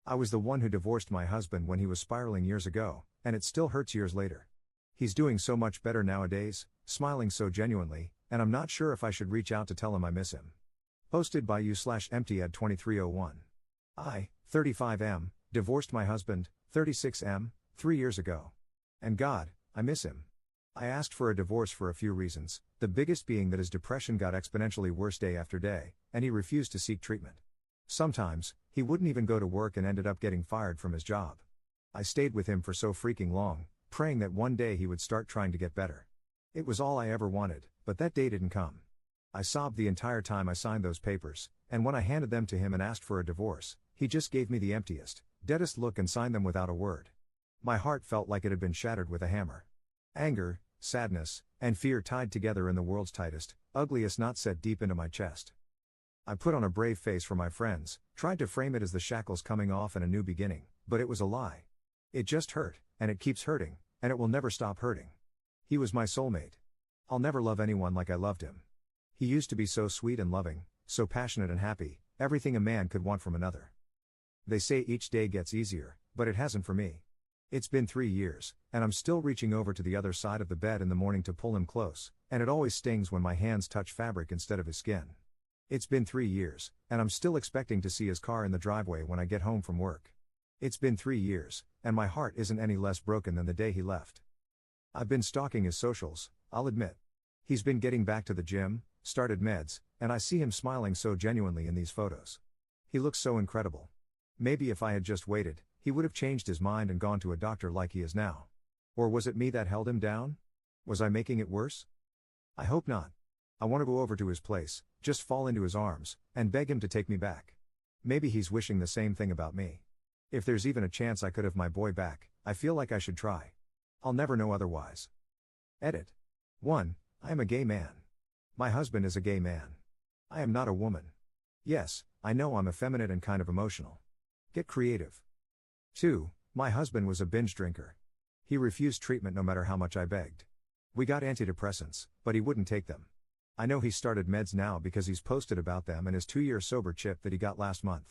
I was the one who divorced my husband when he was spiraling years ago, and it still hurts years later. He's doing so much better nowadays, smiling so genuinely, and I'm not sure if I should reach out to tell him I miss him. Posted by you/emptyad2301. I, 35M, divorced my husband, 36M, 3 years ago. And God, I miss him. I asked for a divorce for a few reasons, the biggest being that his depression got exponentially worse day after day, and he refused to seek treatment. Sometimes, he wouldn't even go to work and ended up getting fired from his job. I stayed with him for so freaking long, praying that one day he would start trying to get better. It was all I ever wanted, but that day didn't come. I sobbed the entire time I signed those papers, and when I handed them to him and asked for a divorce, he just gave me the emptiest, deadest look and signed them without a word. My heart felt like it had been shattered with a hammer. Anger, sadness, and fear tied together in the world's tightest, ugliest knot set deep into my chest. I put on a brave face for my friends, tried to frame it as the shackles coming off and a new beginning, but it was a lie. It just hurt, and it keeps hurting, and it will never stop hurting. He was my soulmate. I'll never love anyone like I loved him. He used to be so sweet and loving, so passionate and happy, everything a man could want from another. They say each day gets easier, but it hasn't for me. It's been 3 years, and I'm still reaching over to the other side of the bed in the morning to pull him close, and it always stings when my hands touch fabric instead of his skin. It's been 3 years, and I'm still expecting to see his car in the driveway when I get home from work. It's been 3 years, and my heart isn't any less broken than the day he left. I've been stalking his socials, I'll admit. He's been getting back to the gym, started meds, and I see him smiling so genuinely in these photos. He looks so incredible. Maybe if I had just waited, he would have changed his mind and gone to a doctor like he is now. Or was it me that held him down? Was I making it worse? I hope not. I want to go over to his place, just fall into his arms, and beg him to take me back. Maybe he's wishing the same thing about me. If there's even a chance I could have my boy back, I feel like I should try. I'll never know otherwise. Edit. 1. I am a gay man. My husband is a gay man. I am not a woman. Yes, I know I'm effeminate and kind of emotional. Get creative. 2. My husband was a binge drinker. He refused treatment no matter how much I begged. We got antidepressants, but he wouldn't take them. I know he started meds now because he's posted about them in his 2-year sober chip that he got last month.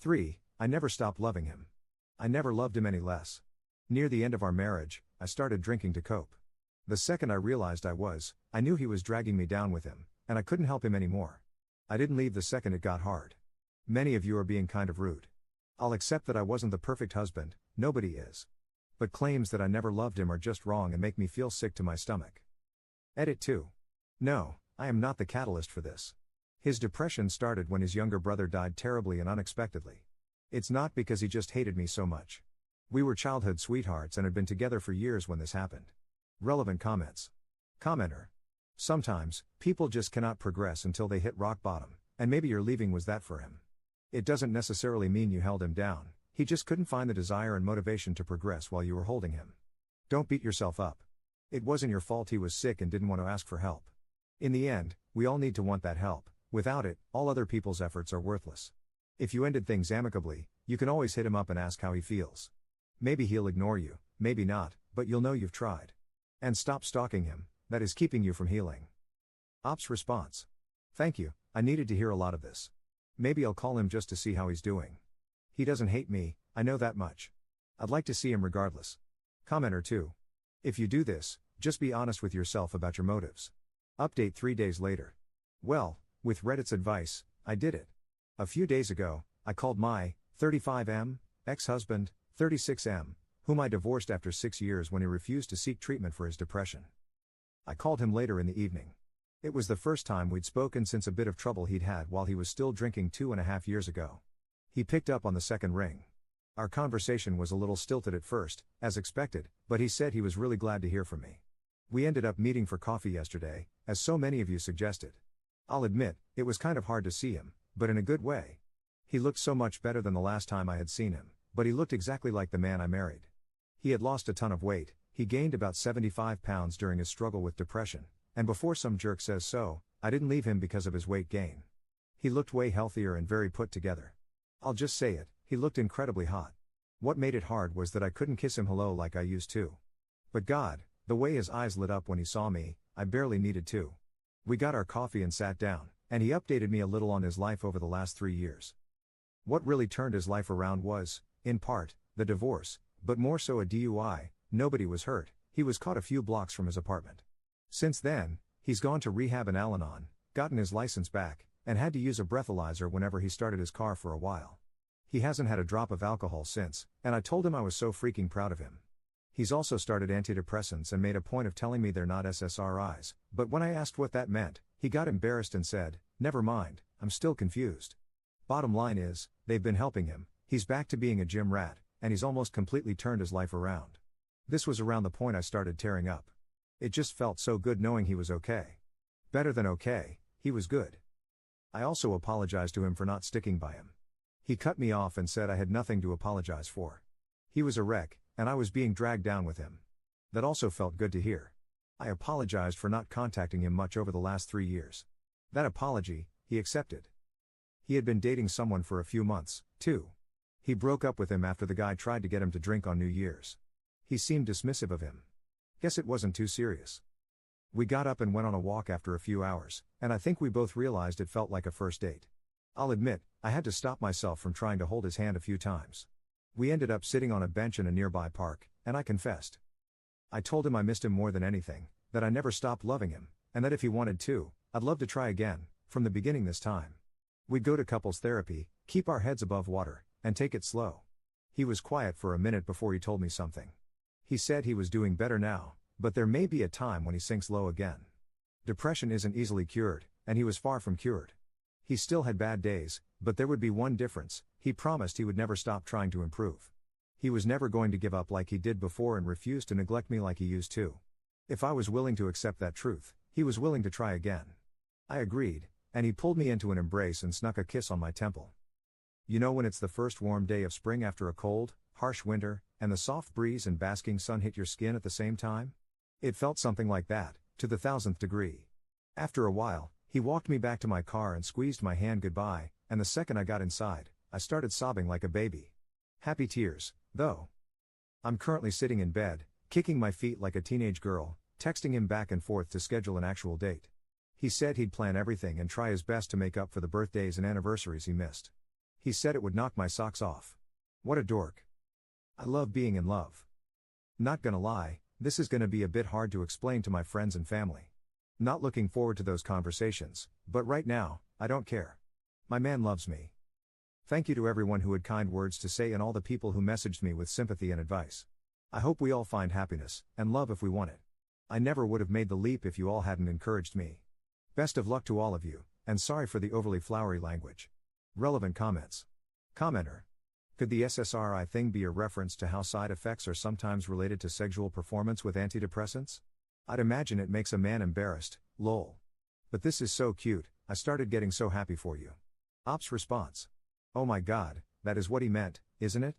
3. I never stopped loving him. I never loved him any less. Near the end of our marriage, I started drinking to cope. The second I realized I knew he was dragging me down with him, and I couldn't help him anymore. I didn't leave the second it got hard. Many of you are being kind of rude. I'll accept that I wasn't the perfect husband, nobody is. But claims that I never loved him are just wrong and make me feel sick to my stomach. Edit 2. No, I am not the catalyst for this. His depression started when his younger brother died terribly and unexpectedly. It's not because he just hated me so much. We were childhood sweethearts and had been together for years when this happened. Relevant comments. Commenter. Sometimes, people just cannot progress until they hit rock bottom, and maybe your leaving was that for him. It doesn't necessarily mean you held him down, he just couldn't find the desire and motivation to progress while you were holding him. Don't beat yourself up. It wasn't your fault he was sick and didn't want to ask for help. In the end, we all need to want that help. Without it, all other people's efforts are worthless. If you ended things amicably, you can always hit him up and ask how he feels. Maybe he'll ignore you, maybe not, but you'll know you've tried. And stop stalking him, that is keeping you from healing. Ops response. Thank you, I needed to hear a lot of this. Maybe I'll call him just to see how he's doing. He doesn't hate me, I know that much. I'd like to see him regardless. Commenter 2. If you do this, just be honest with yourself about your motives. Update 3 days later. Well, with Reddit's advice, I did it. A few days ago, I called my 35M ex-husband, 36M, whom I divorced after 6 years when he refused to seek treatment for his depression. I called him later in the evening. It was the first time we'd spoken since a bit of trouble he'd had while he was still drinking 2.5 years ago. He picked up on the second ring. Our conversation was a little stilted at first, as expected, but he said he was really glad to hear from me. We ended up meeting for coffee yesterday, as so many of you suggested. I'll admit, it was kind of hard to see him, but in a good way. He looked so much better than the last time I had seen him, but he looked exactly like the man I married. He had lost a ton of weight, he gained about 75 pounds during his struggle with depression, and before some jerk says so, I didn't leave him because of his weight gain. He looked way healthier and very put together. I'll just say it, he looked incredibly hot. What made it hard was that I couldn't kiss him hello like I used to. But God, the way his eyes lit up when he saw me, I barely needed to. We got our coffee and sat down, and he updated me a little on his life over the last 3 years. What really turned his life around was, in part, the divorce, but more so a DUI. Nobody was hurt, he was caught a few blocks from his apartment. Since then, he's gone to rehab in Al-Anon, gotten his license back, and had to use a breathalyzer whenever he started his car for a while. He hasn't had a drop of alcohol since, and I told him I was so freaking proud of him. He's also started antidepressants and made a point of telling me they're not SSRIs, but when I asked what that meant, he got embarrassed and said, "Never mind, I'm still confused." Bottom line is, they've been helping him, he's back to being a gym rat, and he's almost completely turned his life around. This was around the point I started tearing up. It just felt so good knowing he was okay. Better than okay, he was good. I also apologized to him for not sticking by him. He cut me off and said I had nothing to apologize for. He was a wreck, and I was being dragged down with him. That also felt good to hear. I apologized for not contacting him much over the last 3 years. That apology, he accepted. He had been dating someone for a few months, too. He broke up with him after the guy tried to get him to drink on New Year's. He seemed dismissive of him. Guess it wasn't too serious. We got up and went on a walk after a few hours, and I think we both realized it felt like a first date. I'll admit, I had to stop myself from trying to hold his hand a few times. We ended up sitting on a bench in a nearby park, and I confessed. I told him I missed him more than anything, that I never stopped loving him, and that if he wanted to, I'd love to try again, from the beginning this time. We'd go to couples therapy, keep our heads above water, and take it slow. He was quiet for a minute before he told me something. He said he was doing better now, but there may be a time when he sinks low again. Depression isn't easily cured, and he was far from cured. He still had bad days, but there would be one difference: he promised he would never stop trying to improve. He was never going to give up like he did before and refuse to neglect me like he used to. If I was willing to accept that truth, he was willing to try again. I agreed, and he pulled me into an embrace and snuck a kiss on my temple. You know when it's the first warm day of spring after a cold, harsh winter, and the soft breeze and basking sun hit your skin at the same time? It felt something like that, to the 1000th degree. After a while, he walked me back to my car and squeezed my hand goodbye, and the second I got inside, I started sobbing like a baby. Happy tears, though. I'm currently sitting in bed, kicking my feet like a teenage girl, texting him back and forth to schedule an actual date. He said he'd plan everything and try his best to make up for the birthdays and anniversaries he missed. He said it would knock my socks off. What a dork. I love being in love. Not gonna lie, this is gonna be a bit hard to explain to my friends and family. Not looking forward to those conversations, but right now, I don't care. My man loves me. Thank you to everyone who had kind words to say and all the people who messaged me with sympathy and advice. I hope we all find happiness and love if we want it. I never would have made the leap if you all hadn't encouraged me. Best of luck to all of you, and sorry for the overly flowery language. Relevant comments. Commenter. Could the SSRI thing be a reference to how side effects are sometimes related to sexual performance with antidepressants? I'd imagine it makes a man embarrassed, lol. But this is so cute, I started getting so happy for you. Ops response. Oh my god, that is what he meant, isn't it?